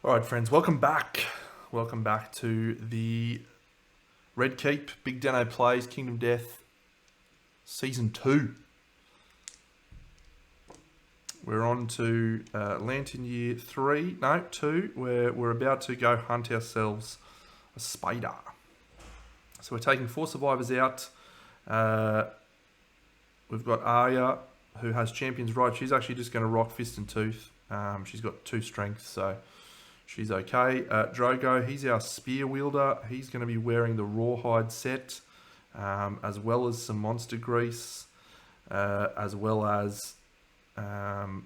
All right, friends, welcome back. Welcome back to the Red Keep, BigDenoPlays, Kingdom Death, Season 2. We're on to Lantern Year 2, where we're about to go hunt ourselves a spider. So we're taking 4 survivors out. We've got Arya, who has Champion's Right. She's actually just going to rock Fist and Tooth. She's got 2 strength, so she's okay. Drogo, he's our spear wielder. He's going to be wearing the rawhide set, as well as some monster grease, as well as carrying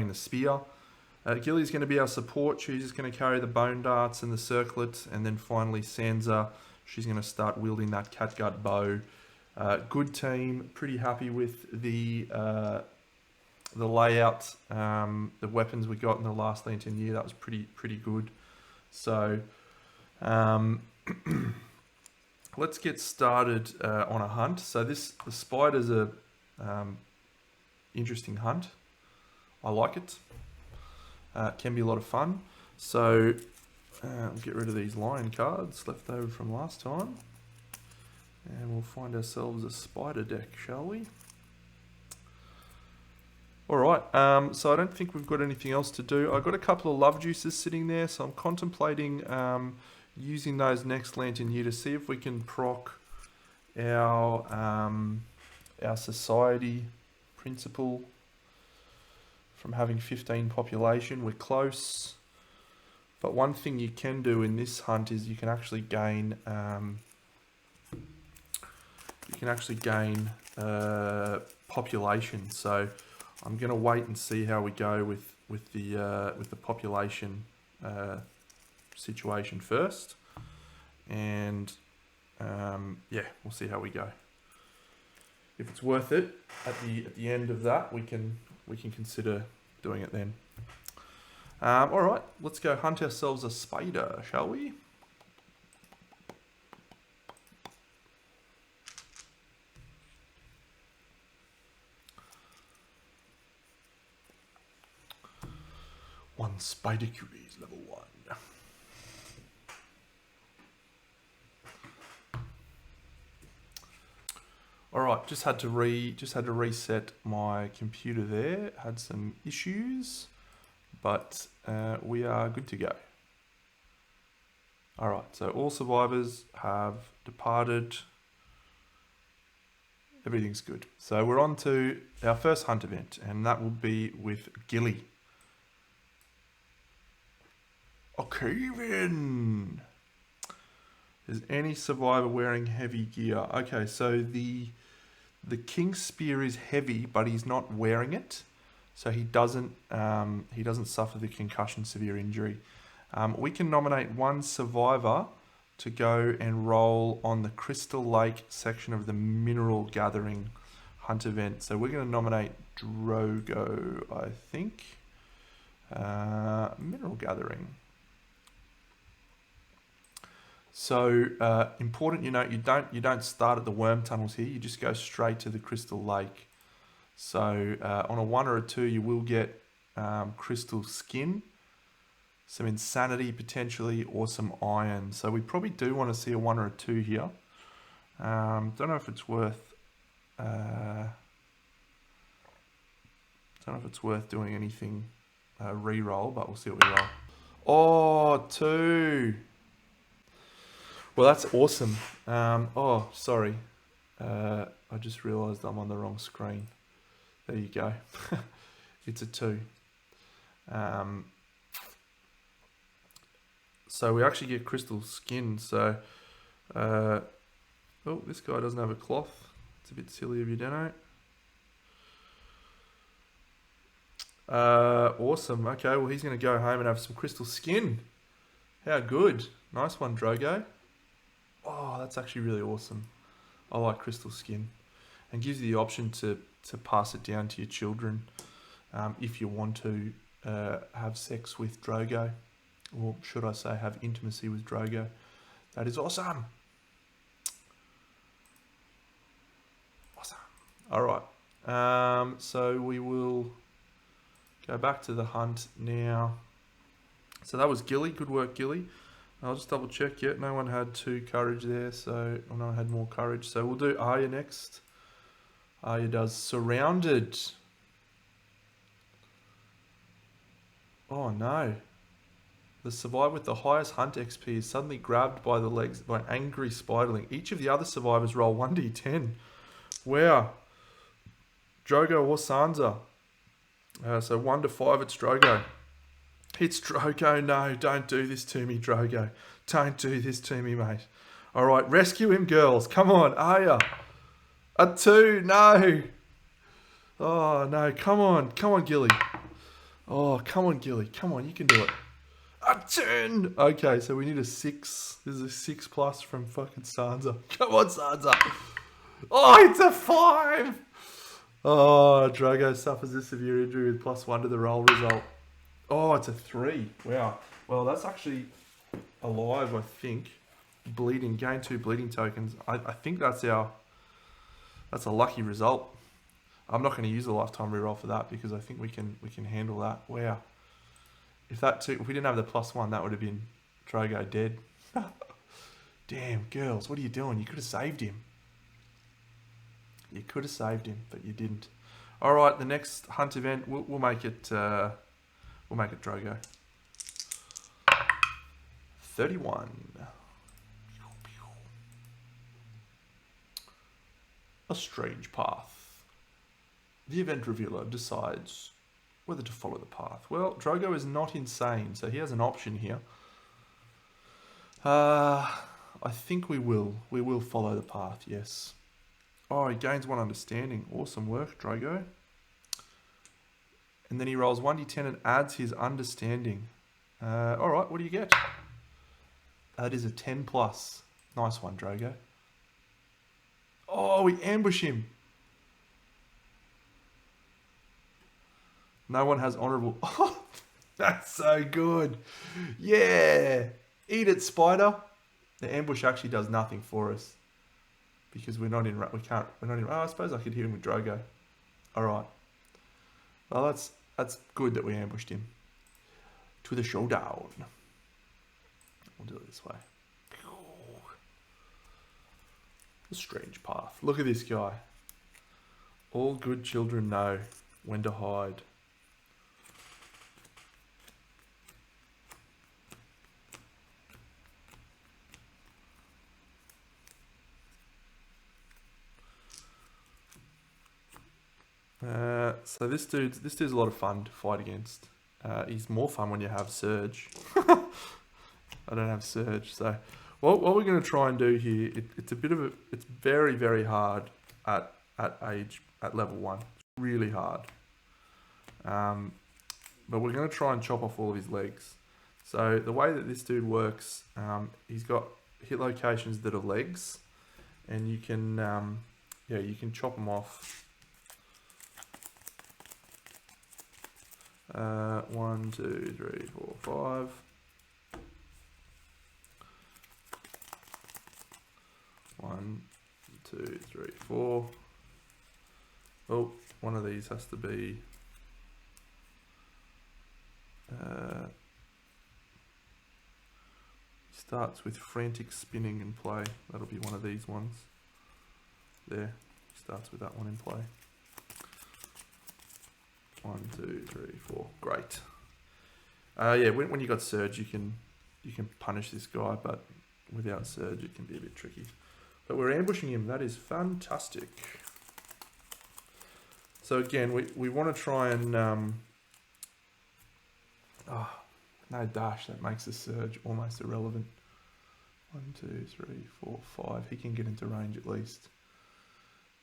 the spear. Gilly's going to be our support. She's just going to carry the bone darts and the circlet. And then finally Sansa, she's going to start wielding that catgut bow. Good team. Pretty happy with the layout, the weapons we got in the last Lantern Year. That was pretty good. So let's get started on a hunt. So the spider's a interesting hunt. I like it. It can be a lot of fun. So we'll get rid of these lion cards left over from last time. And we'll find ourselves a spider deck, shall we? Alright, so I don't think we've got anything else to do. I've got a couple of love juices sitting there, so I'm contemplating using those next Lantern Year to see if we can proc our society principle from having 15 population. We're close, but one thing you can do in this hunt is you can actually gain population. So I'm going to wait and see how we go with the population situation first, and yeah, we'll see how we go. If it's worth it at the end of that, we can consider doing it then. All right, let's go hunt ourselves a spider, shall we? One spider cuties, level 1. All right, just had to reset my computer there. Had some issues, but we are good to go. All right, so all survivors have departed. Everything's good. So we're on to our first hunt event, and that will be with Gilly. Okay, then. Is any survivor wearing heavy gear? Okay, so the King's Spear is heavy, but he's not wearing it, so he doesn't suffer the concussion severe injury. We can nominate 1 survivor to go and roll on the Crystal Lake section of the Mineral Gathering hunt event. So we're going to nominate Drogo, I think. Mineral Gathering. So important, you don't start at the worm tunnels here. You just go straight to the Crystal Lake. So on a 1 or a 2, you will get crystal skin, some insanity potentially, or some iron. So we probably do want to see a 1 or a 2 here. Don't know if it's worth. Don't know if it's worth doing anything re-roll, but we'll see what we roll. Oh, 2. Well, that's awesome. Oh, sorry. I just realised I'm on the wrong screen. There you go. It's a 2. So we actually get crystal skin. So, oh, this guy doesn't have a cloth. It's a bit silly of you, Deno. Awesome. Okay, well, he's going to go home and have some crystal skin. How good. Nice one, Drogo. Oh, that's actually really awesome. I like crystal skin, and gives you the option to pass it down to your children if you want to have sex with Drogo, or should I say have intimacy with Drogo. That is awesome. Awesome. All right. So we will Go back to the hunt now. So that was Gilly. Good work, Gilly. I'll just double check. Yeah, no one had 2 courage there, so no one had more courage. So we'll do Arya next. Arya does Surrounded. Oh no. The survivor with the highest hunt XP is suddenly grabbed by the legs by an angry spiderling. Each of the other survivors roll 1d10. Wow. Drogo or Sansa. So 1 to 5, it's Drogo. It's Drogo. No, don't do this to me, Drogo. Don't do this to me, mate. All right, rescue him, girls. Come on, Arya. A 2. No. Oh, no. Come on. Come on, Gilly. Oh, come on, Gilly. Come on, you can do it. A 10. Okay, so we need a 6. This is a 6+ from fucking Sansa. Come on, Sansa. Oh, it's a 5. Oh, Drogo suffers a severe injury with +1 to the roll result. Oh, it's a 3. Wow. Well, that's actually alive, I think. Bleeding. Gain 2 bleeding tokens. I think that's a lucky result. I'm not going to use a lifetime reroll for that because I think we can handle that. Wow. If we didn't have the +1, that would have been Drogo dead. Damn, girls, what are you doing? You could have saved him. You could have saved him, but you didn't. All right, the next hunt event, we'll make it Drogo. 31. A strange path. The event revealer decides whether to follow the path. Well, Drogo is not insane, so he has an option here. I think we will. We will follow the path, yes. Oh, he gains 1 understanding. Awesome work, Drogo. And then he rolls 1d10 and adds his understanding. All right, what do you get? That is a 10+. Nice one, Drogo. Oh, we ambush him. No one has honourable... Oh, that's so good. Yeah. Eat it, spider. The ambush actually does nothing for us. Because we're not in... Oh, I suppose I could hit him with Drogo. All right. Well, that's good that we ambushed him. To the showdown. We'll do it this way. A strange path. Look at this guy. All good children know when to hide. So this dude's a lot of fun to fight against. He's more fun when you have Surge. I don't have Surge, so what we're going to try and do here, it's very, very hard at level 1. It's really hard. But we're going to try and chop off all of his legs. So the way that this dude works, he's got hit locations that are legs, and you can chop them off. 1, 2, 3, 4, 5. 1, 2, 3, 4. Oh, one of these has to be starts with frantic spinning in play. That'll be one of these ones. There, starts with that one in play. 1, 2, 3, 4. Great. Yeah, when you got Surge, you can punish this guy, but without Surge, it can be a bit tricky. But we're ambushing him. That is fantastic. So again, we want to try and... no dash. That makes the Surge almost irrelevant. 1, 2, 3, 4, 5. He can get into range at least.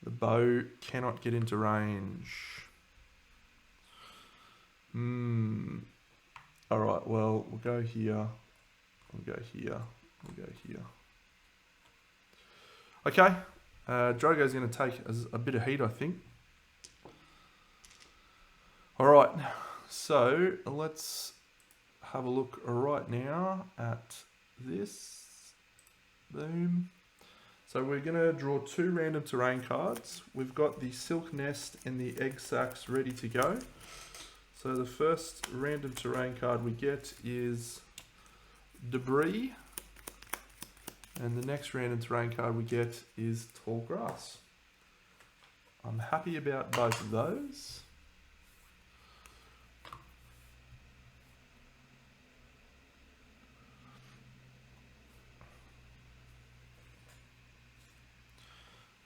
The bow cannot get into range. Alright, well, we'll go here. We'll go here. We'll go here. Okay. Drogo's going to take a bit of heat, I think. Alright. So, let's have a look right now at this. Boom. So we're going to draw 2 random terrain cards. We've got the Silk Nest and the Egg Sacs ready to go. So the first random terrain card we get is debris. And the next random terrain card we get is tall grass. I'm happy about both of those.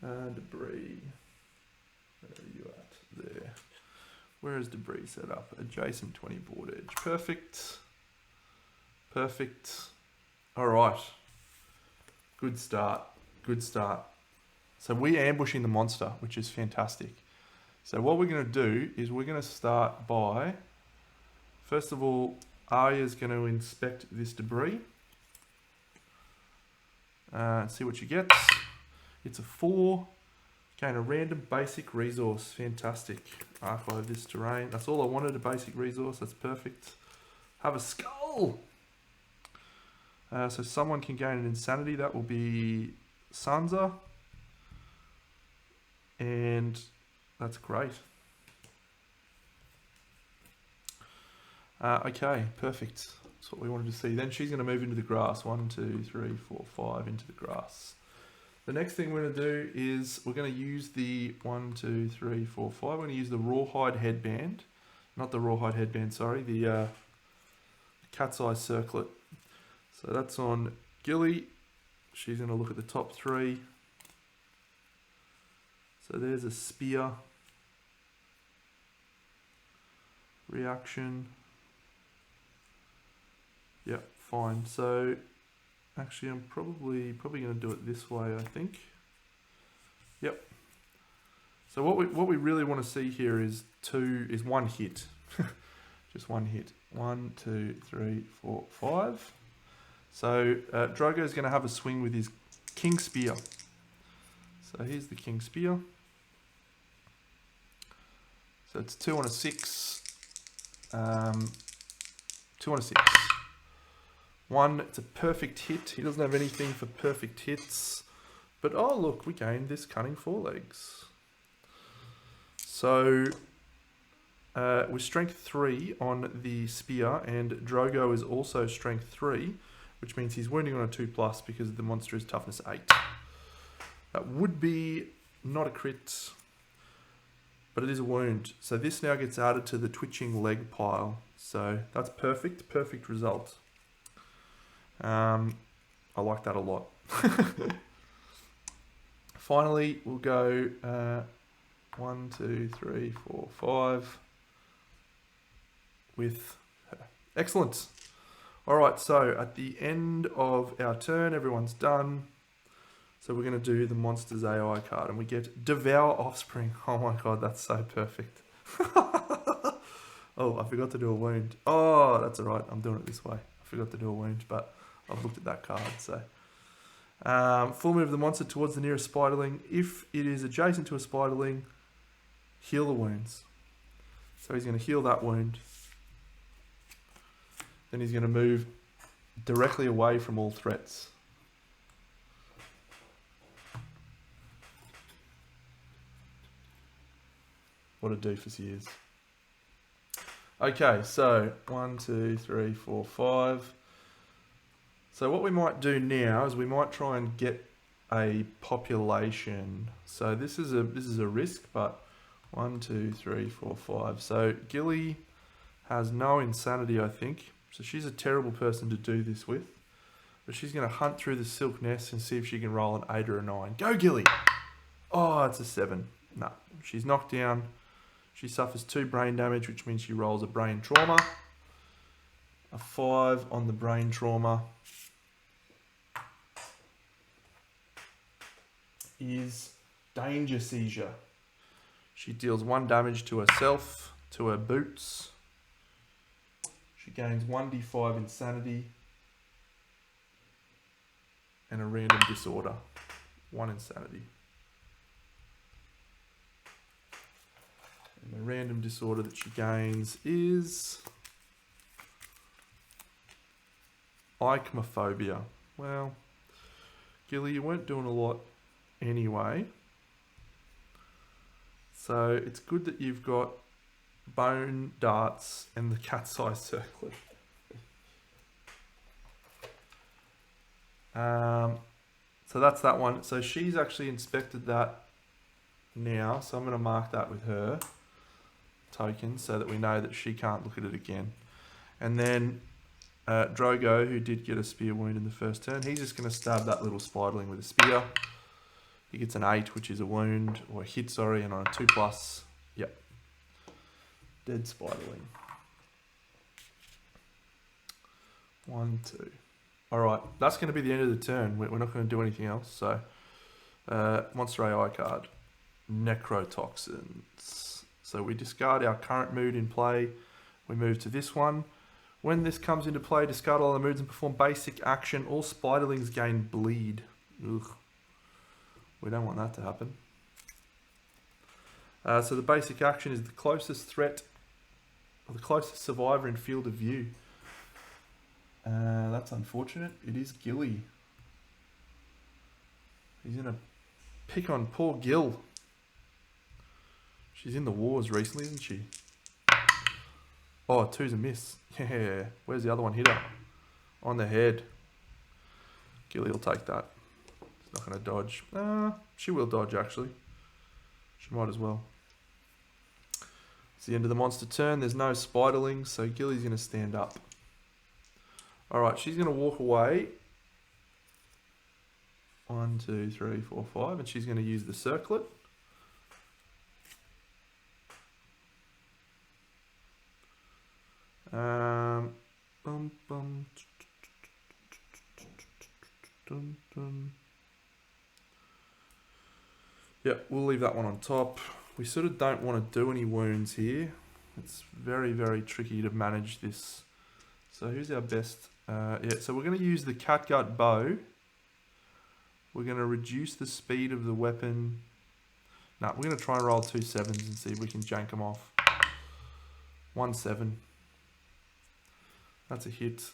Debris. Where are you at? There. Where is debris set up? Adjacent 20 board edge. Perfect. Perfect. All right. Good start. Good start. So we're ambushing the monster, which is fantastic. So what we're going to do is we're going to start by, first of all, Arya's going to inspect this debris. See what she gets. It's a 4. Gain a random basic resource. Fantastic. Archive this terrain. That's all I wanted, a basic resource. That's perfect. Have a skull. So someone can gain an insanity. That will be Sansa. And that's great. Okay, perfect. That's what we wanted to see. Then she's going to move into the grass. 1, 2, 3, 4, 5 into the grass. The next thing we're going to do is we're going to use the 1, 2, 3, 4, 5. We're going to use the rawhide headband. Not the rawhide headband, sorry. The cat's eye circlet. So that's on Gilly. She's going to look at the top 3. So there's a spear. Reaction. Yep, fine. So actually I'm probably going to do it this way, I think. Yep. So what we really want to see here is one hit. Just one hit. 1, 2, 3, 4, 5. So Drogo's going to have a swing with his King Spear. So here's the King Spear. So it's 2 on a 6. 2 on a 6. 1, it's a perfect hit. He doesn't have anything for perfect hits. But oh look, we gained this cunning forelegs. So we're strength 3 on the spear, and Drogo is also strength 3, which means he's wounding on a 2+ because the monster is toughness 8. That would be not a crit, but it is a wound. So this now gets added to the twitching leg pile. So that's perfect, perfect result. I like that a lot. Finally, we'll go 1, 2, 3, 4, 5 with her. Excellent. All right, so at the end of our turn, everyone's done. So we're going to do the Monsters AI card, and we get Devour Offspring. Oh my god, that's so perfect. Oh, I forgot to do a wound. Oh, that's all right. I'm doing it this way. I forgot to do a wound, but I've looked at that card. So full move the monster towards the nearest spiderling. If it is adjacent to a spiderling, heal the wounds. So he's going to heal that wound. Then he's going to move directly away from all threats. What a doofus he is. Okay, so 1, 2, 3, 4, 5. So what we might do now is we might try and get a population. So this is a risk, but 1, 2, 3, 4, 5. So Gilly has no insanity, I think. So she's a terrible person to do this with. But she's going to hunt through the silk nest and see if she can roll an 8 or a 9. Go, Gilly! Oh, it's a 7. No, she's knocked down. She suffers 2 brain damage, which means she rolls a brain trauma. A 5 on the brain trauma is danger seizure. She deals 1 damage to herself, to her boots. She gains 1d5 insanity and a random disorder. 1 insanity. And the random disorder that she gains is ichnophobia. Well, Gilly, you weren't doing a lot anyway. So it's good that you've got bone darts, and the cat-sized circlet. So that's that one. So she's actually inspected that now. So I'm going to mark that with her token so that we know that she can't look at it again. And then Drogo, who did get a spear wound in the first turn, he's just going to stab that little spiderling with a spear. He gets an 8, which is a wound, or a hit, sorry, and on a 2+, yep. Dead spiderling. 1, 2. Alright, that's going to be the end of the turn. We're not going to do anything else. So, Monster AI card. Necrotoxins. So we discard our current mood in play. We move to this one. When this comes into play, discard all the moods and perform basic action. All spiderlings gain bleed. Ugh. We don't want that to happen. So the basic action is the closest threat, or the closest survivor in field of view. That's unfortunate. It is Gilly. He's gonna pick on poor Gil. She's in the wars recently, isn't she? Oh, 2's a miss. Yeah. Where's the other one? Hit her. On the head. Gilly will take that. She's not gonna dodge. She will dodge actually. She might as well. It's the end of the monster turn. There's no spiderlings, so Gilly's gonna stand up. Alright, she's going to walk away. 1, 2, 3, 4, 5. And she's going to use the circlet. Yeah, we'll leave that one on top. We sort of don't want to do any wounds here. It's very, very tricky to manage this. So here's our best. So we're going to use the catgut bow. We're going to reduce the speed of the weapon. No, we're going to try and roll 2 7s and see if we can jank them off. 1 7. That's a hit.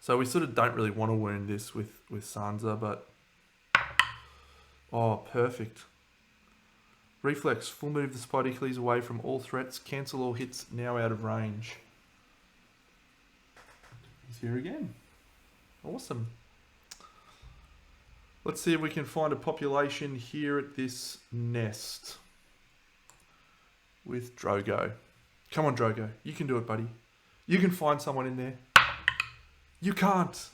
So we sort of don't really want to wound this with Sansa, but... Oh, perfect. Reflex, full move the Spidey Cleaves away from all threats. Cancel all hits now out of range. He's here again. Awesome. Let's see if we can find a population here at this nest. With Drogo. Come on, Drogo. You can do it, buddy. You can find someone in there. You can't.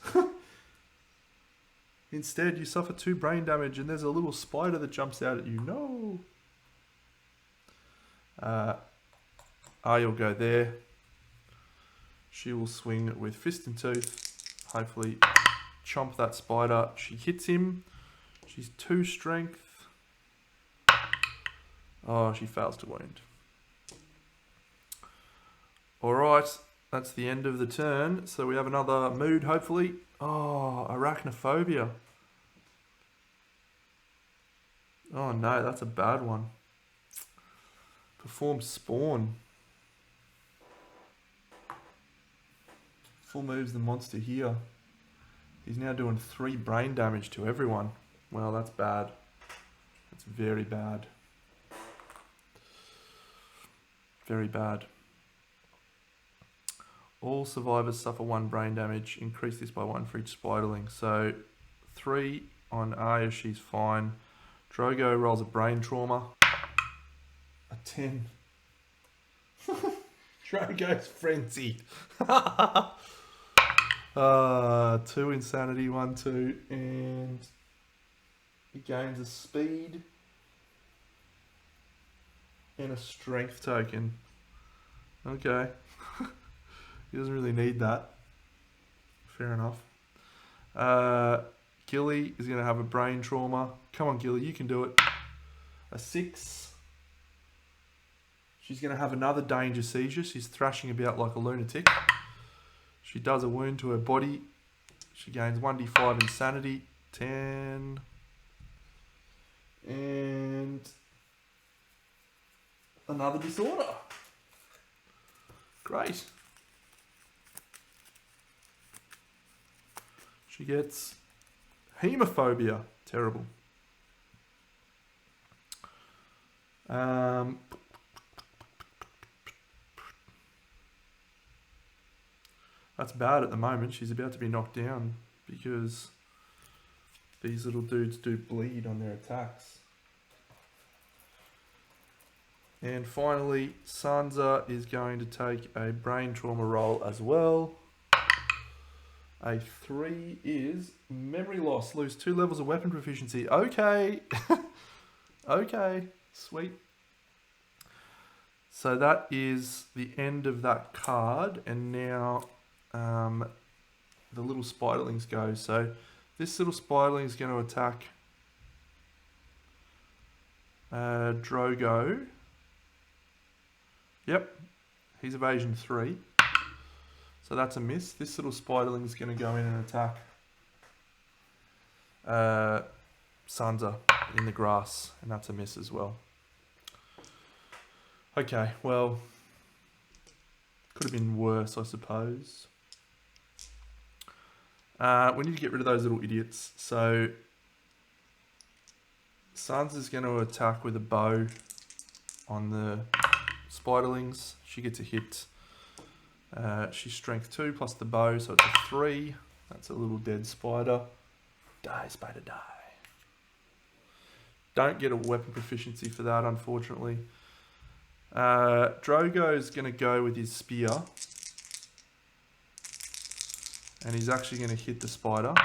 Instead, you suffer 2 brain damage and there's a little spider that jumps out at you. No. You'll go there. She will swing with Fist and Tooth. Hopefully chomp that spider. She hits him. She's 2 strength. Oh, she fails to wound. Alright, that's the end of the turn. So we have another mood, hopefully. Oh, arachnophobia. Oh no, that's a bad one. Perform spawn. Full moves the monster here. He's now doing 3 brain damage to everyone. Well, that's bad. That's very bad. Very bad. All survivors suffer 1 brain damage. Increase this by 1 for each spiderling. So 3 on Arya, she's fine. Drogo rolls a brain trauma. A 10. Drogo's frenzy. 2 insanity, 1, 2, and he gains a speed and a strength token. Okay. He doesn't really need that. Fair enough. Gilly is going to have a brain trauma. Come on, Gilly, you can do it. A 6. She's going to have another danger seizure. She's thrashing about like a lunatic. She does a wound to her body. She gains 1d5 insanity. 10. And another disorder. Great. She gets hemophobia. Terrible. That's bad at the moment. She's about to be knocked down because these little dudes do bleed on their attacks. And finally, Sansa is going to take a brain trauma roll as well. A 3 is memory loss. Lose 2 levels of weapon proficiency. Okay. Okay. Sweet. So that is the end of that card. And now the little spiderlings go. So this little spiderling is going to attack Drogo. Yep. He's evasion 3. So that's a miss. This little spiderling is going to go in and attack Sansa in the grass. And that's a miss as well. Okay, well, could have been worse, I suppose. We need to get rid of those little idiots. So Sansa's going to attack with a bow on the spiderlings. She gets a hit. She's strength 2 plus the bow, so it's a 3. That's a little dead spider. Die, spider, die. Don't get a weapon proficiency for that, unfortunately. Drogo's going to go with his spear. And he's actually going to hit the spider.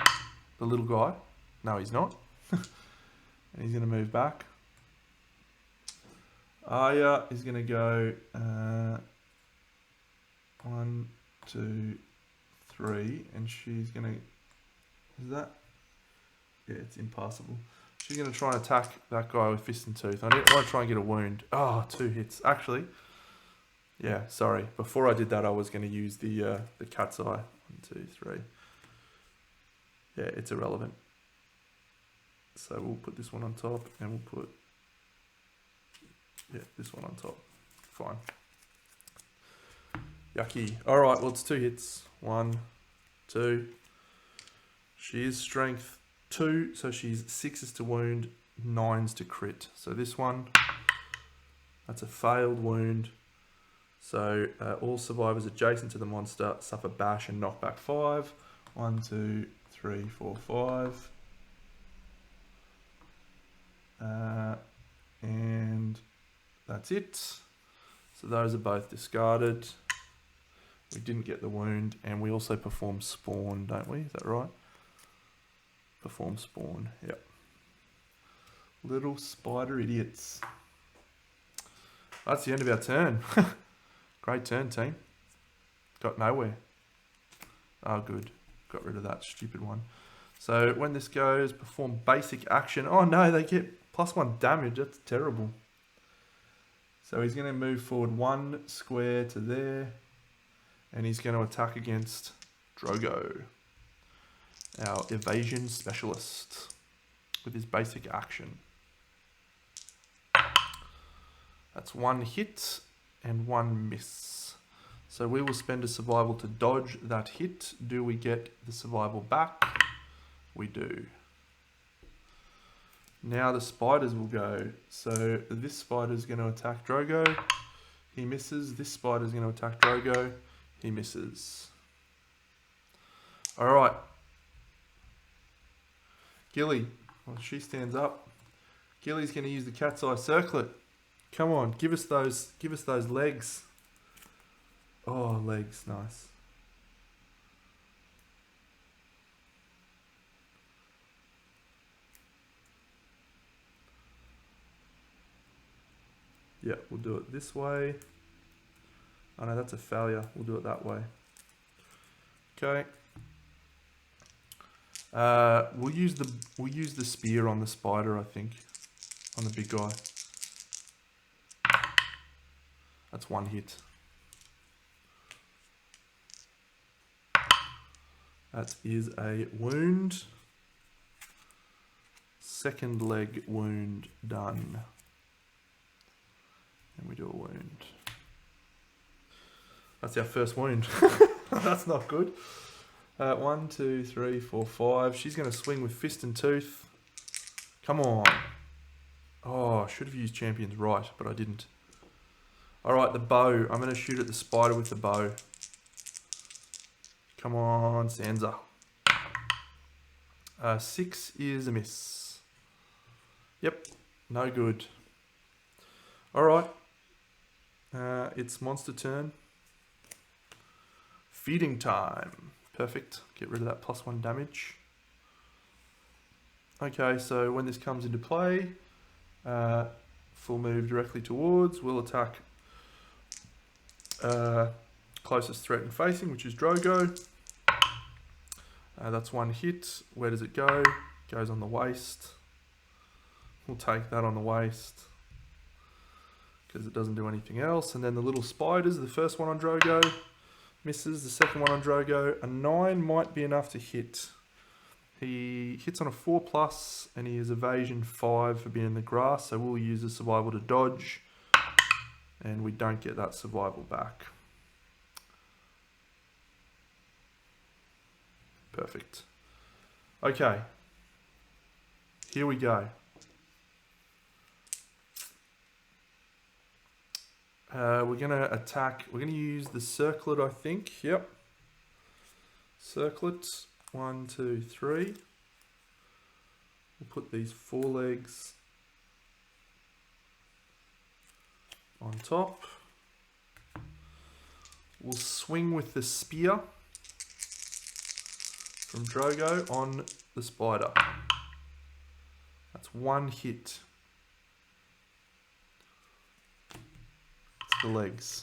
The little guy. No, he's not. And he's going to move back. Arya is going to go 1, 2, 3. And she's going to... Is that... Yeah, it's impassable. She's going to try and attack that guy with fist and tooth. I want to try and get a wound. Oh, 2 hits. Actually, yeah, sorry. Before I did that, I was going to use the cat's eye. 1, 2, 3. Yeah, it's irrelevant. So we'll put this one on top, and we'll put this one on top. Fine. Yucky. All right. Well, it's 2 hits. 1, 2. She is strength 2, so she's 6s to wound, 9s to crit. So this one, that's a failed wound. So all survivors adjacent to the monster suffer bash and knockback 5. 1, 2, 3, 4, 5. And that's it. So those are both discarded. We didn't get the wound, and we also perform spawn, don't we? Is that right? Perform spawn, yep. Little spider idiots. That's the end of our turn. Great turn, team. Got nowhere. Oh, good. Got rid of that stupid one. So when this goes, perform basic action. Oh no, they get +1 damage. That's terrible. So he's going to move forward 1 square to there. And he's going to attack against Drogo, our evasion specialist, with his basic action. That's 1 hit and 1 miss. So we will spend a survival to dodge that hit. Do we get the survival back? We do. Now the spiders will go. So this spider is going to attack Drogo. He misses. This spider is going to attack Drogo. He misses. All right. Gilly, well, she stands up. Gilly's going to use the cat's eye circlet. Come on, give us those legs. Oh, legs, nice. Yeah, we'll do it this way. Oh no, that's a failure. We'll do it that way. Okay. We'll use the spear on the spider, I think, on the big guy. That's 1 hit. That is a wound. Second leg wound done. And we do a wound. That's our first wound. That's not good. 1, 2, 3, 4, 5. She's going to swing with fist and tooth. Come on. Oh, I should have used Champion's Right, but I didn't. Alright, the bow. I'm going to shoot at the spider with the bow. Come on, Sansa. 6 is a miss. Yep, no good. Alright. It's monster turn. Feeding time. Perfect. Get rid of that +1 damage. Okay, so when this comes into play, full move directly towards, we'll attack closest threat and facing, which is Drogo. That's 1 hit. Where does it go? Goes on the waist. We'll take that on the waist because it doesn't do anything else. And then the little spiders, the first one on Drogo misses, the second one on Drogo. A 9 might be enough to hit. He hits on a 4+, and he has evasion 5 for being in the grass, so we'll use the survival to dodge, and we don't get that survival back. Perfect. Okay. Here we go. We're going to attack. We're going to use the circlet, I think. Yep. Circlet. 1, 2, 3. We'll put these forelegs on top. We'll swing with the spear from Drogo on the spider. That's 1 hit. It's the legs.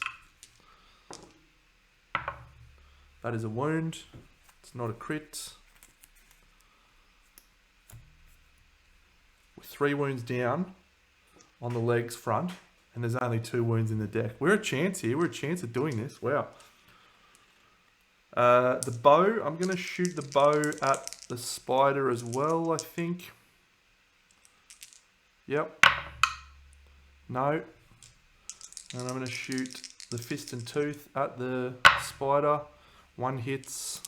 That is a wound. It's not a crit. With 3 wounds down on the legs front, and there's only 2 wounds in the deck. We're a chance here. We're a chance of doing this. Wow. The bow, I'm going to shoot the bow at the spider as well, I think. Yep. No. And I'm going to shoot the fist and tooth at the spider. 1 hits.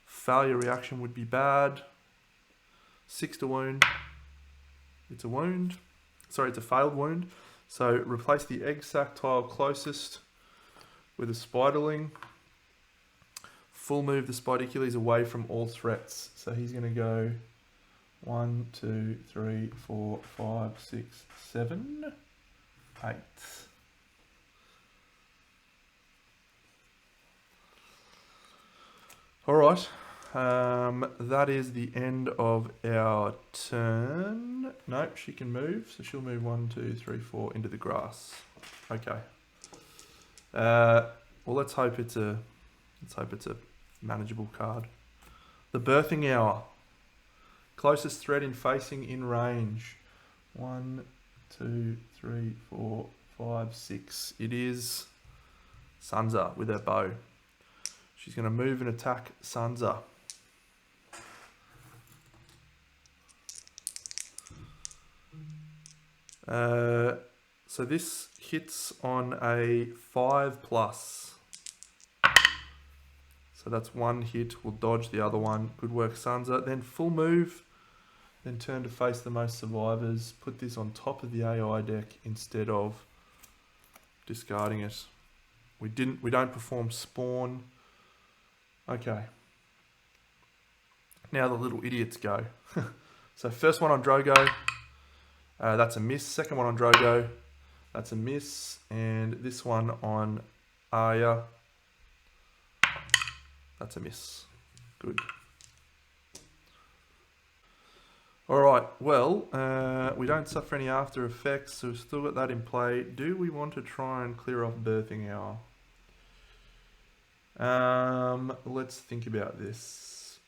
Failure reaction would be bad. 6 to wound. It's a wound. Sorry, it's a failed wound. So replace the egg sac tile closest with a spiderling. Full move the Spidercules away from all threats. So he's going to go 1, 2, 3, 4, 5, 6, 7, 8. All right. That is the end of our turn. Nope, she can move. So she'll move 1, 2, 3, 4 into the grass. Okay. Well, let's hope it's a manageable card. The birthing hour. Closest threat in facing in range. 1, 2, 3, 4, 5, 6. It is Sansa with her bow. She's going to move and attack Sansa. So this hits on a 5+. So that's 1 hit. We'll dodge the other one. Good work, Sansa. Then full move. Then turn to face the most survivors. Put this on top of the AI deck instead of discarding it. We don't perform spawn. Okay. Now the little idiots go. So first one on Drogo. That's a miss. Second one on Drogo. That's a miss. And this one on Arya. That's a miss. Good. Alright, well, we don't suffer any after effects, so we've still got that in play. Do we want to try and clear off birthing hour? Let's think about this.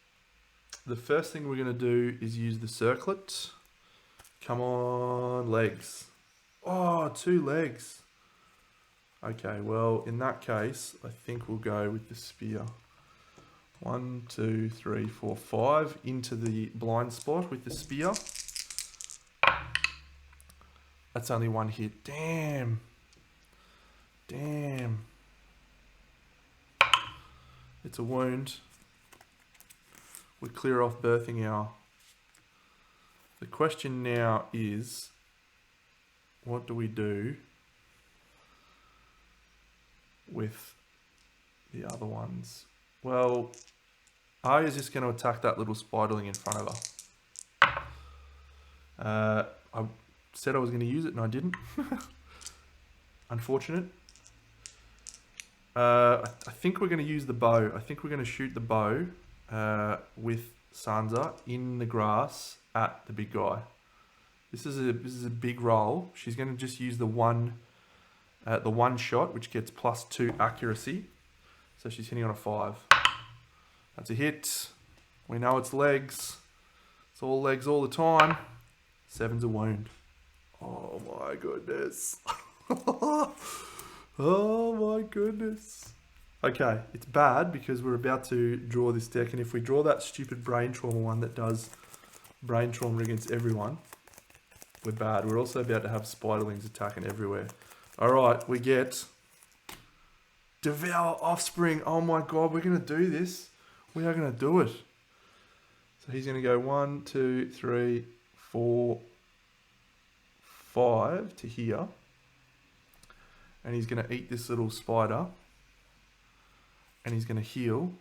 The first thing we're going to do is use the circlet. Come on, legs. Oh, 2 legs. Okay, well, in that case, I think we'll go with the spear. 1, 2, 3, 4, 5 into the blind spot with the spear. That's only 1 hit. Damn. Damn. It's a wound. We clear off birthing hour. The question now is, what do we do with the other ones? Well, Arya's just going to attack that little spiderling in front of her. I said I was going to use it and I didn't. Unfortunate. I think we're going to use the bow. I think we're going to shoot the bow with Sansa in the grass at the big guy. This is a big roll. She's going to just use the one shot, which gets +2 accuracy. So she's hitting on a 5. That's a hit. We know it's legs. It's all legs all the time. 7's a wound. Oh my goodness. Oh my goodness. Okay, it's bad because we're about to draw this deck, and if we draw that stupid brain trauma one that does brain trauma against everyone, we're bad. We're also about to have spiderlings attacking everywhere. Alright, we get Devour Offspring. Oh my god, we're going to do this. We are going to do it. So he's going to go 1, 2, 3, 4, 5 to here. And he's going to eat this little spider. And he's going to heal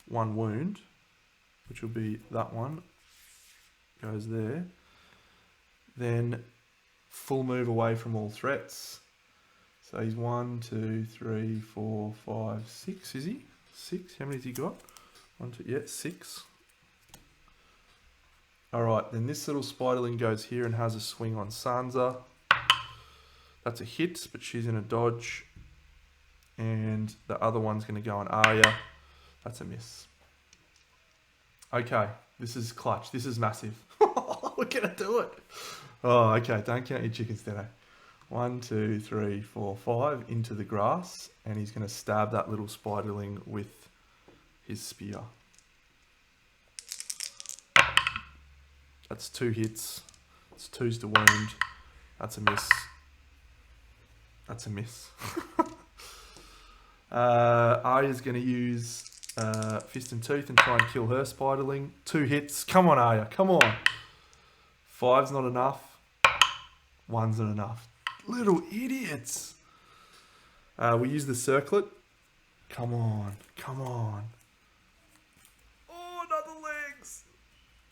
1 wound, which will be that one. Goes there. Then full move away from all threats. So he's 1, 2, 3, 4, 5, 6, is he? 6? How many has he got? 1, 2, yeah, 6. Alright, then this little spiderling goes here and has a swing on Sansa. That's a hit, but she's in a dodge. And the other one's going to go on Arya. That's a miss. Okay, this is clutch. This is massive. We're going to do it. Oh, okay, don't count your chickens, Deno. 1, 2, 3, 4, 5 into the grass. And he's going to stab that little spiderling with his spear. That's 2 hits. It's 2's to wound. That's a miss. That's a miss. Arya's going to use Fist and Tooth and try and kill her spiderling. 2 hits. Come on, Arya. Come on. 5's not enough. 1's not enough. Little idiots. We use the circlet. Come on. Come on. Oh, another legs.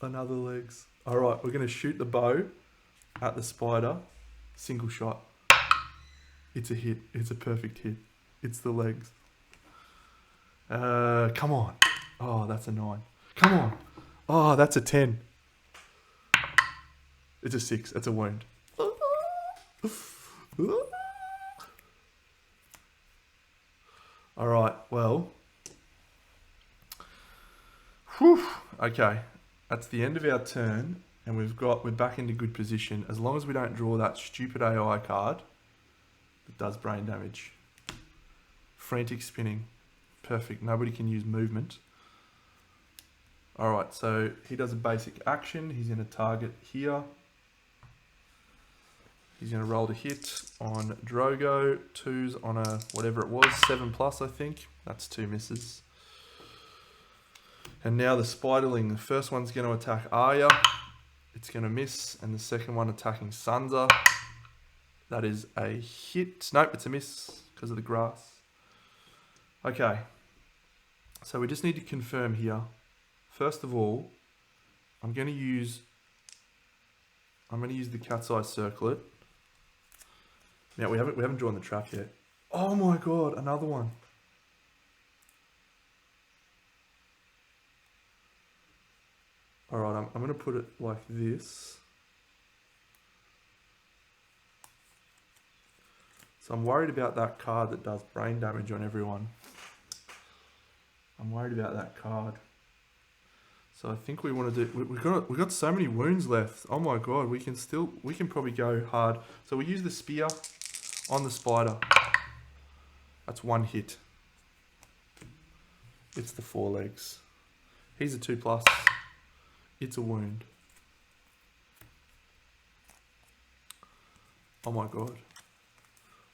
Another legs. Alright, we're going to shoot the bow at the spider. Single shot. It's a hit. It's a perfect hit. It's the legs. Come on. Oh, that's a 9. Come on. Oh, that's a 10. It's a 6. That's a wound. Alright, well. Whew. Okay. That's the end of our turn. And we're back into good position. As long as we don't draw that stupid AI card that does brain damage. Frantic spinning. Perfect. Nobody can use movement. Alright, so he does a basic action. He's going to target here. He's going to roll to hit on Drogo. 2's on a, whatever it was, 7+, I think. That's 2 misses. And now the spiderling. The first one's going to attack Arya. It's going to miss. And the second one attacking Sansa. That is a hit. Nope, it's a miss because of the grass. Okay. So we just need to confirm here. First of all, I'm going to use the cat's eye circlet. Now we haven't drawn the trap yet. Oh my god, another one. Alright, I'm going to put it like this. So I'm worried about that card that does brain damage on everyone. I'm worried about that card. So I think we want to do, we've got so many wounds left. Oh my god, we can probably go hard. So we use the spear on the spider. That's 1 hit. It's the 4 legs. He's a 2+. It's a wound. Oh my god.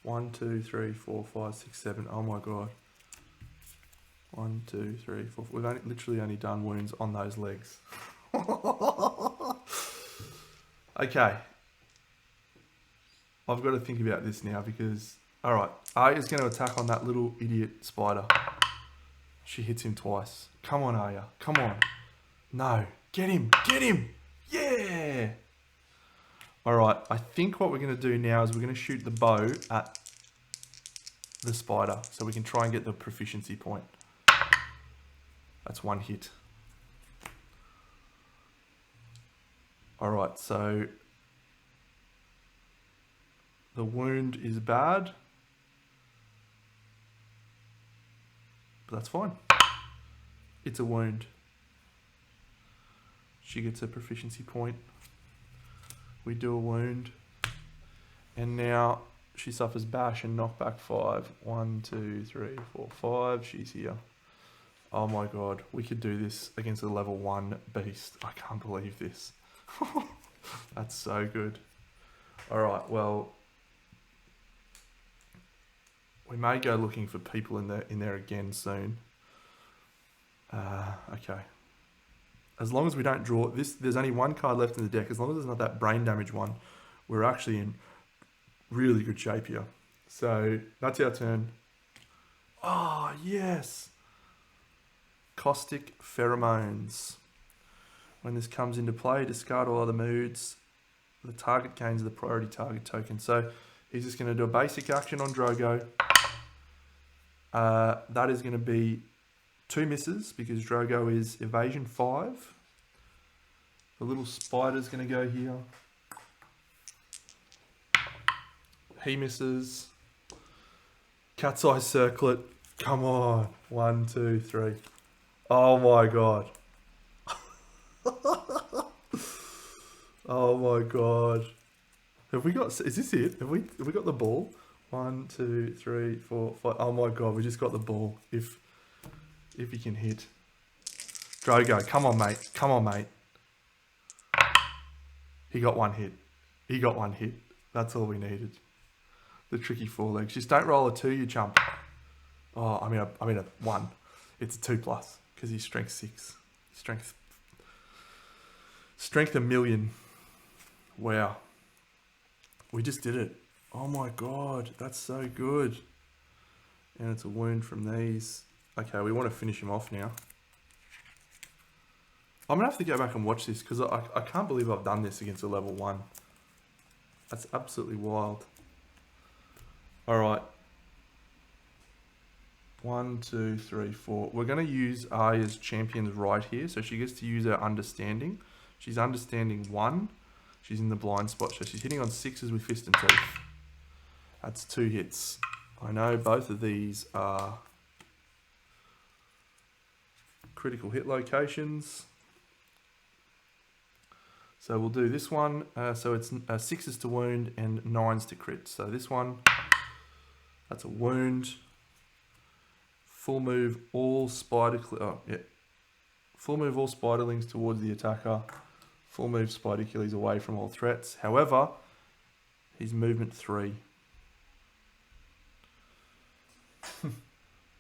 1, 2, 3, 4, 5, 6, 7. Oh my god. 1, 2, 3, 4. We've literally only done wounds on those legs. Okay. I've got to think about this now because... Alright, Arya's going to attack on that little idiot spider. She hits him twice. Come on, Arya. Come on. No. Get him. Get him. Yeah. Alright, I think what we're going to do now is we're going to shoot the bow at the spider so we can try and get the proficiency point. That's one hit. Alright, so the wound is bad, but that's fine. It's a wound. She gets a proficiency point. We do a wound. And now she suffers bash and knockback 5. 1, 2, 3, 4, 5. She's here. Oh my god, we could do this against a level 1 beast. I can't believe this. That's so good. Alright, well, we may go looking for people in there again soon. Okay. As long as we don't draw this, there's only one card left in the deck. As long as there's not that brain damage one, we're actually in really good shape here. So that's our turn. Oh, yes. Caustic Pheromones. When this comes into play, discard all other moods. The target gains the priority target token. So he's just going to do a basic action on Drogo. That is going to be 2 misses because Drogo is evasion 5. The little spider's going to go here. He misses. Cat's eye circlet. Come on. 1, 2, 3. Oh my god. Oh my god. Have we got... Is this it? Have we got the ball? 1, 2, 3, 4, 5. Oh my god, we just got the ball. If he can hit. Drogo, come on, mate. Come on, mate. He got 1 hit. He got 1 hit. That's all we needed. The tricky 4 legs. Just don't roll a 2, you chump. Oh, I mean a 1. It's a 2+ because he's strength 6. Strength 1,000,000. Wow. We just did it. Oh my god, that's so good. And it's a wound from these. Okay, we want to finish him off now. I'm going to have to go back and watch this because I can't believe I've done this against a level 1. That's absolutely wild. Alright. 1, 2, 3, 4. We're going to use Arya's Champion's Right here. So she gets to use her Understanding. She's Understanding 1. She's in the blind spot. So she's hitting on 6s with Fist and Teeth. That's 2 hits. I know both of these are critical hit locations. So we'll do this one. So it's 6s to wound and 9s to crit. So this one, that's a wound. Full move all Full move all spiderlings towards the attacker. Full move spider killies away from all threats. However, he's movement 3.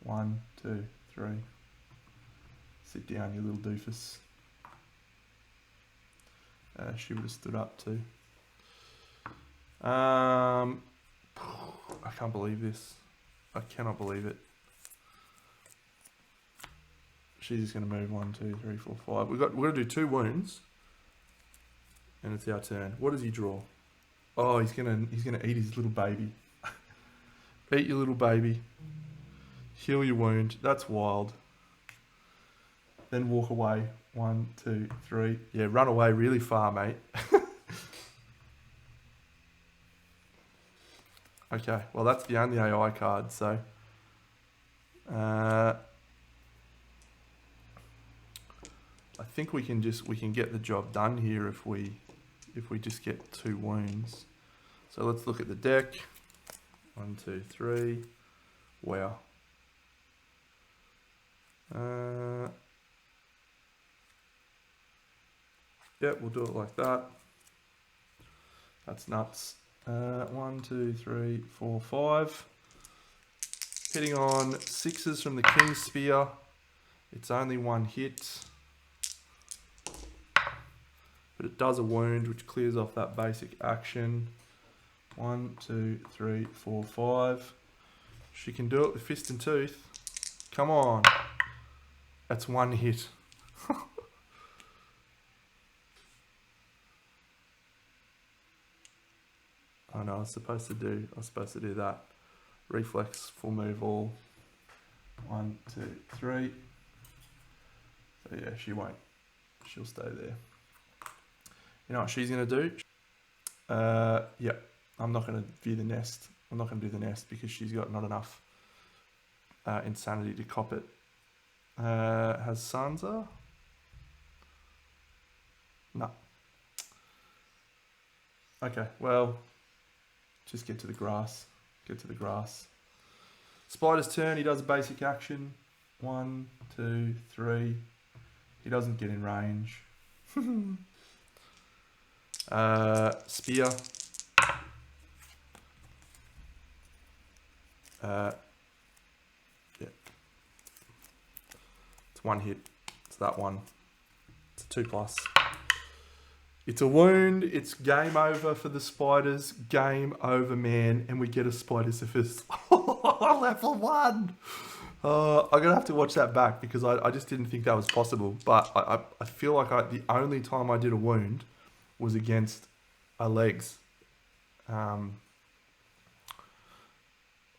1, 2, 3. Sit down, you little doofus. She would have stood up too. I can't believe this. I cannot believe it. She's just going to move 1, 2, 3, 4, 5. We're going to do 2 wounds, and it's our turn. What does he draw? Oh, he's gonna eat his little baby. Eat your little baby. Heal your wound. That's wild. Then walk away. 1, 2, 3. Yeah, run away really far, mate. Okay, well that's the only AI card, so I think we can get the job done here if we just get 2 wounds. So let's look at the deck. 1, 2, 3. Wow. Yep, we'll do it like that. That's nuts. 1, 2, 3, 4, 5. Hitting on 6s from the King's Spear. It's only 1 hit. but it does a wound, which clears off that basic action. 1, 2, 3, 4, 5. She can do it with fist and tooth. Come on. That's one hit. Oh no, I was supposed to do that. Reflex, full move all. 1, 2, 3. So yeah, she won't. She'll stay there. You know what she's gonna do? Yeah, I'm not gonna view the nest. I'm not gonna do the nest because she's got not enough insanity to cop it. Has Sansa? No. Okay, well, just get to the grass. Get to the grass. Spider's turn. He does a basic action. 1, 2, 3. He doesn't get in range. Spear. Yeah. It's one hit. It's that one. It's a 2+. It's a wound. It's game over for the spiders. Game over, man. And we get a Spider-Siphus. Level 1. I'm going to have to watch that back because I just didn't think that was possible. But I feel like the only time I did a wound was against a legs.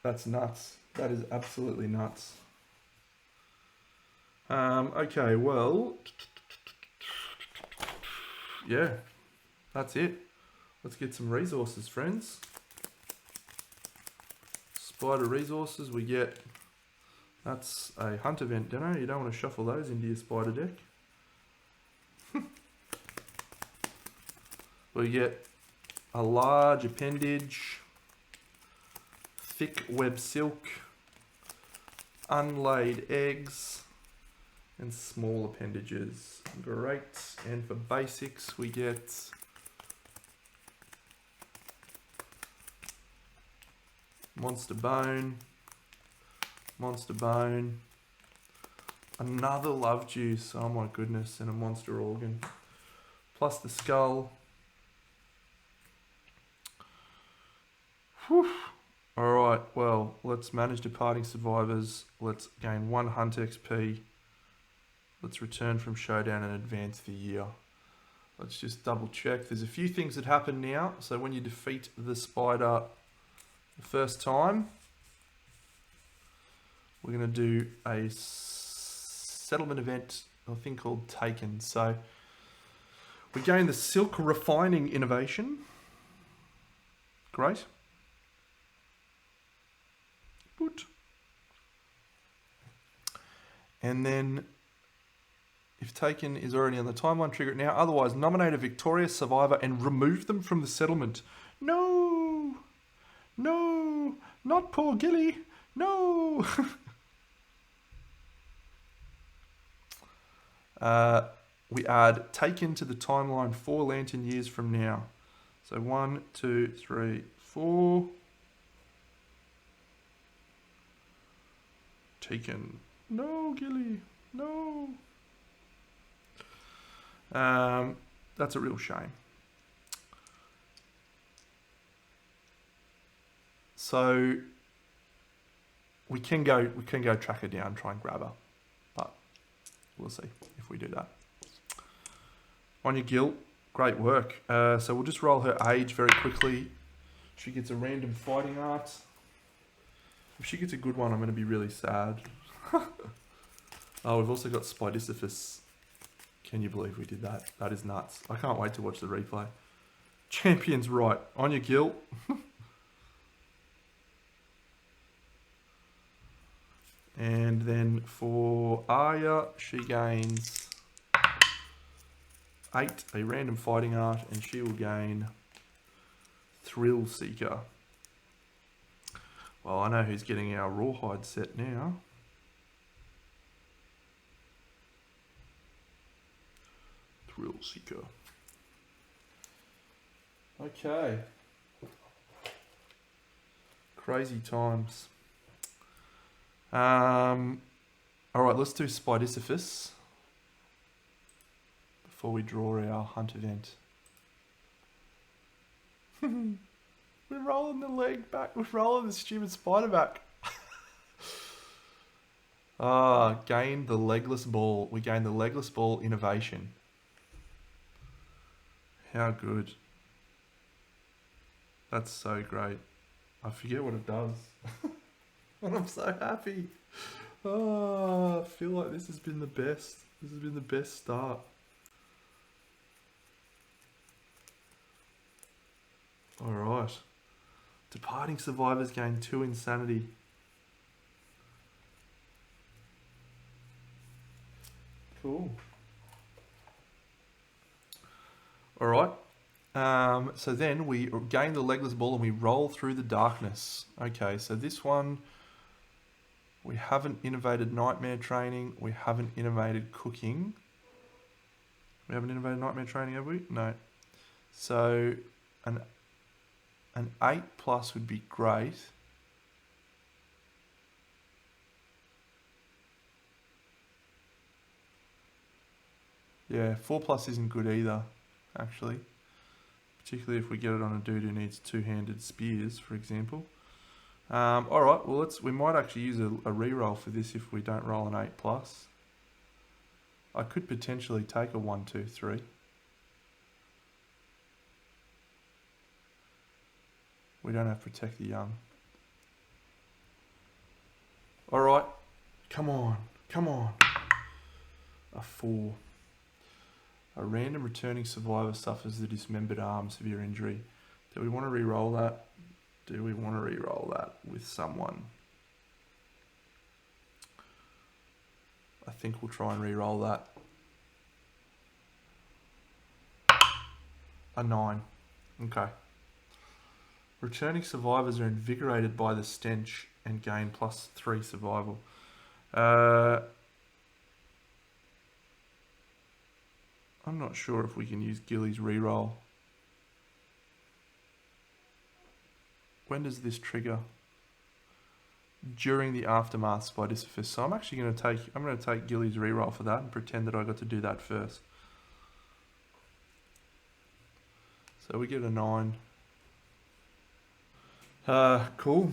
That's nuts. That is absolutely nuts. Okay, well, yeah, that's it. Let's get some resources, friends. Spider resources, we get, that's a hunt event, don't know? You don't want to shuffle those into your spider deck. We get a large appendage, thick web silk, unlaid eggs, and small appendages. Great. And for basics, we get monster bone, another love juice, oh my goodness, and a monster organ, plus the skull. Whew. Alright, well, let's manage departing survivors. Let's gain 1 hunt XP. Let's return from showdown and advance the year. Let's just double check. There's a few things that happen now. So when you defeat the spider the first time, we're going to do a settlement event, a thing called Taken. So we gain the silk refining innovation. Great. Good. And then if Taken is already on the timeline, trigger it now. Otherwise, nominate a victorious survivor and remove them from the settlement. No! No! Not poor Gilly! No! We add Taken to the timeline 4 lantern years from now. So 1, 2, 3, 4. Taken. No, Gilly. No. That's a real shame. So we can go track her down, try and grab her, but we'll see if we do that. On your guilt, great work. So we'll just roll her age very quickly. She gets a random fighting art. If she gets a good one, I'm going to be really sad. Oh, we've also got Spider-Siphus. Can you believe we did that? That is nuts. I can't wait to watch the replay. Champion's right. On your guilt. And then for Arya, she gains 8, a random fighting art, and she will gain Thrill Seeker. Well, I know who's getting our Rawhide set now. Thrill Seeker. Okay. Crazy times. Alright, let's do Spider-Siphus. before we draw our hunt event. We're rolling the leg back. We're rolling the stupid spider back. Gain the legless ball. We gain the legless ball innovation. How good. That's so great. I forget what it does. And I'm so happy. I feel like this has been the best. This has been the best start. Alright. Departing survivors gain 2 insanity. Cool. Alright. So then we gain the legless ball and we roll through the darkness. Okay, so this one, we haven't innovated nightmare training. We haven't innovated cooking. We haven't innovated nightmare training, have we? No. So an 8+ would be great. Yeah, 4+ isn't good either, actually. Particularly if we get it on a dude who needs 2-handed spears, for example. Alright, well we might actually use a reroll for this if we don't roll an 8+. I could potentially take a 1, 2, 3. We don't have Protect the Young. Alright, come on, come on. A 4. A random returning survivor suffers the dismembered arm, severe injury. Do we want to re-roll that? Do we want to re-roll that with someone? I think we'll try and re-roll that. A 9. Okay. Returning survivors are invigorated by the stench and gain +3 survival. I'm not sure if we can use Gilly's reroll. When does this trigger? During the aftermath Spidissiphus. So I'm actually going to take Gilly's reroll for that and pretend that I got to do that first. So we get a 9. Cool.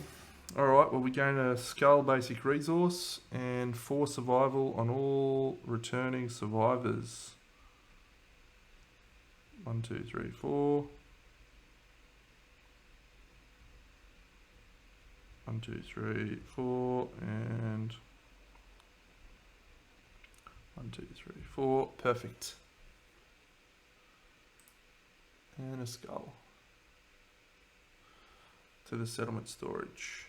Alright, well we gain a skull basic resource and 4 survival on all returning survivors. 1, 2, 3, 4. 1, 2, 3, 4, and 1, 2, 3, 4. Perfect. And a skull. To the settlement storage.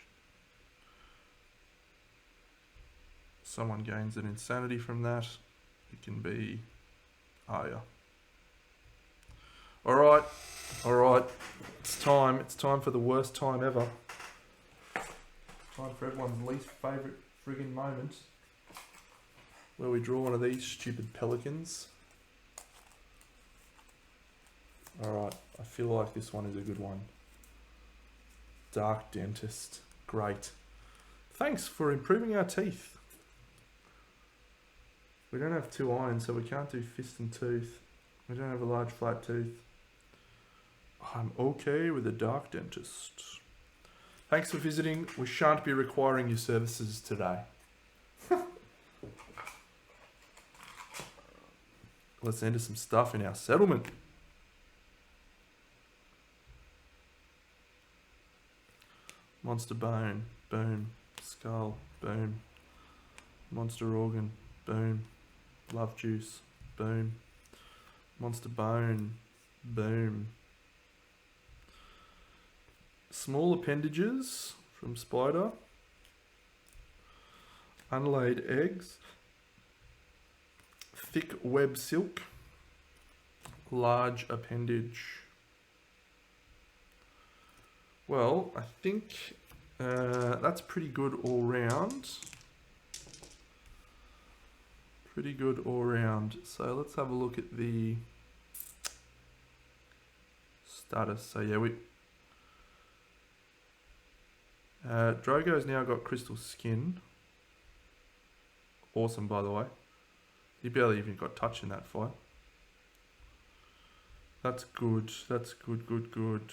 Someone gains an insanity from that. It can be Aya. Alright, alright. It's time for the worst time ever. Time for everyone's least favourite friggin' moment. Where we draw one of these stupid pelicans. Alright, I feel like this one is a good one. Dark Dentist. Great. Thanks for improving our teeth. We don't have 2 irons, so we can't do fist and tooth. We don't have a large flat tooth. I'm okay with a Dark Dentist. Thanks for visiting. We shan't be requiring your services today. Let's enter some stuff in our settlement. Monster bone, boom. Skull, boom. Monster organ, boom. Love juice, boom. Monster bone, boom. Small appendages from spider. Unlaid eggs. Thick web silk. Large appendage. Well, I think that's pretty good all round. Pretty good all round. So let's have a look at the status. So yeah, Drogo's now got crystal skin. Awesome, by the way. He barely even got touch in that fight. That's good. That's good, good, good.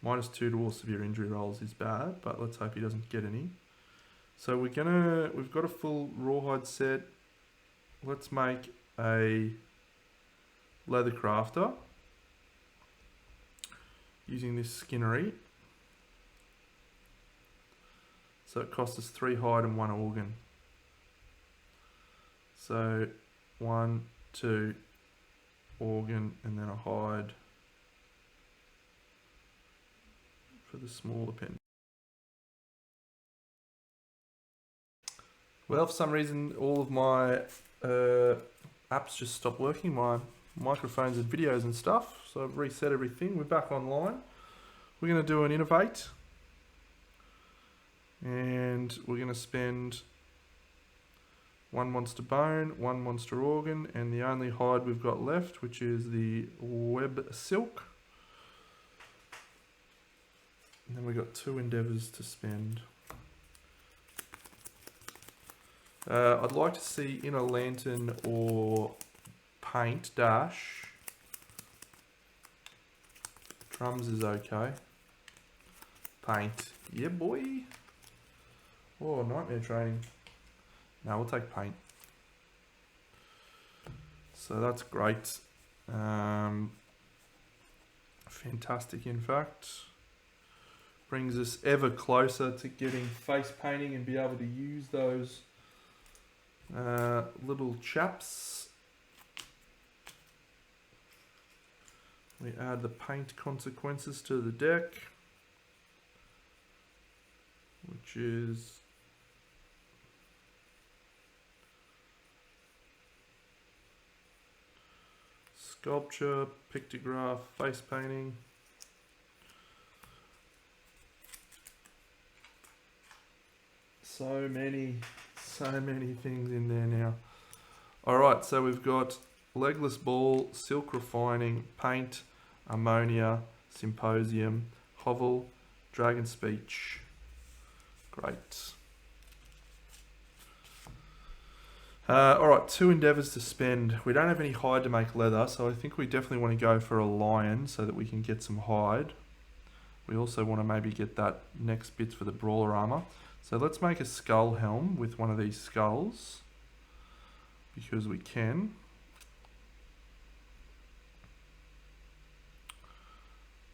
-2 to all severe injury rolls is bad, but let's hope he doesn't get any. So we've got a full rawhide set. Let's make a leather crafter using this skinnery. So it costs us 3 hide and 1 organ. So 1, 2 organ and then a hide for the smaller pen. Well, for some reason, all of my apps just stopped working. My microphones and videos and stuff. So I've reset everything. We're back online. We're going to do an innovate. And we're going to spend 1 monster bone, 1 monster organ, and the only hide we've got left, which is the web silk. And then we've got 2 endeavours to spend. I'd like to see in a lantern or paint dash. Drums is okay. Paint, yeah boy. Oh, nightmare training. No, we'll take paint. So that's great. Fantastic, in fact. Brings us ever closer to getting face painting and be able to use those little chaps. We add the paint consequences to the deck, which is sculpture, pictograph, face painting. So many things in there now. Alright, so we've got legless ball, silk refining, paint, ammonia, symposium, hovel, dragon speech. Great. Alright, 2 endeavours to spend. We don't have any hide to make leather, so I think we definitely want to go for a lion so that we can get some hide. We also want to maybe get that next bits for the brawler armour. So let's make a skull helm with one of these skulls, because we can.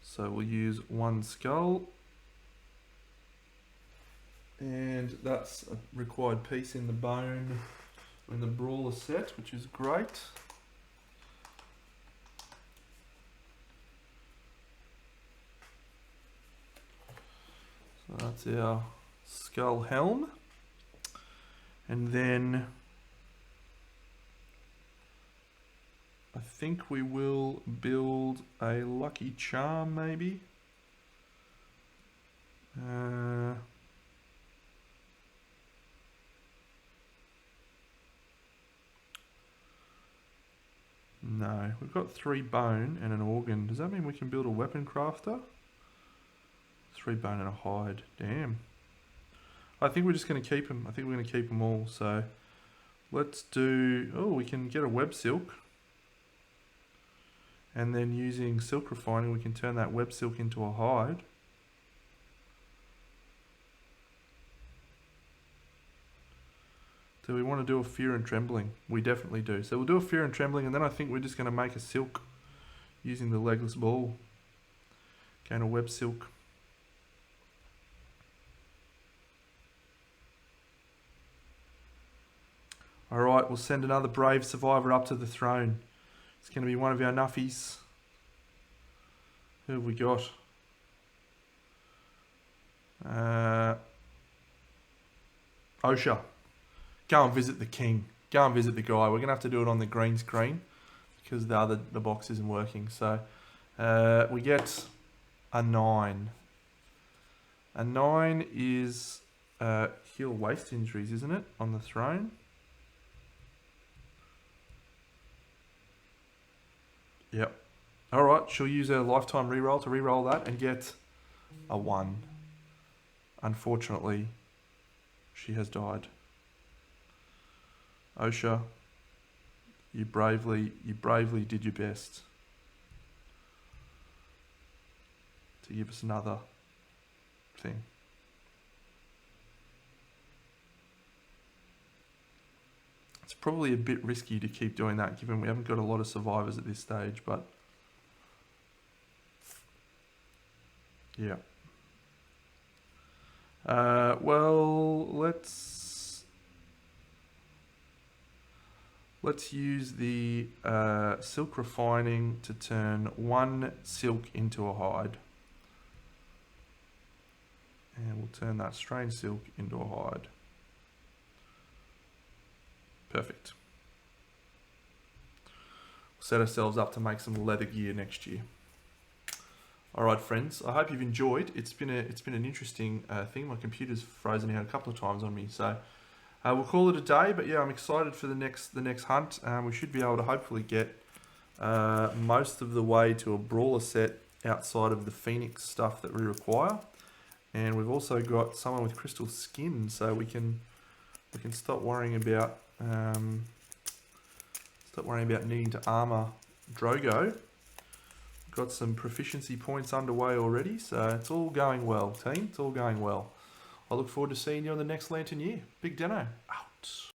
So we'll use 1 skull, and that's a required piece in the bone in the brawler set, which is great. So that's our skull helm. And then I think we will build a lucky charm maybe. No, we've got 3 bone and an organ. Does that mean we can build a weapon crafter? 3 bone and a hide. Damn. I think we're just going to keep them. I think we're going to keep them all. So let's do... Oh, we can get a web silk. And then using silk refining, we can turn that web silk into a hide. Do we want to do a fear and trembling? We definitely do. So we'll do a fear and trembling, and then I think we're just going to make a silk using the legless ball. Gain a web silk. Alright, we'll send another brave survivor up to the throne. It's going to be one of our nuffies. Who have we got? Osha. Go and visit the king. Go and visit the guy. We're going to have to do it on the green screen because the box isn't working. So we get a 9. A 9 is heal waist injuries, isn't it? On the throne. Yep. Alright, she'll use her lifetime reroll to reroll that and get a 1. Unfortunately, she has died. Osha, You bravely did your best to give us another thing. It's probably a bit risky to keep doing that, given we haven't got a lot of survivors at this stage, but yeah. Well, let's use the silk refining to turn 1 silk into a hide. And we'll turn that strange silk into a hide. Perfect. We'll set ourselves up to make some leather gear next year. All right, friends. I hope you've enjoyed. It's been an interesting thing. My computer's frozen out a couple of times on me, so we'll call it a day. But yeah, I'm excited for the next hunt. We should be able to hopefully get most of the way to a brawler set outside of the Phoenix stuff that we require. And we've also got someone with crystal skin, so we can stop worrying about needing to armor Drogo. We've got some proficiency points underway already, so it's all going well, team. It's all going well. I look forward to seeing you on the next Lantern Year. Big Deno out.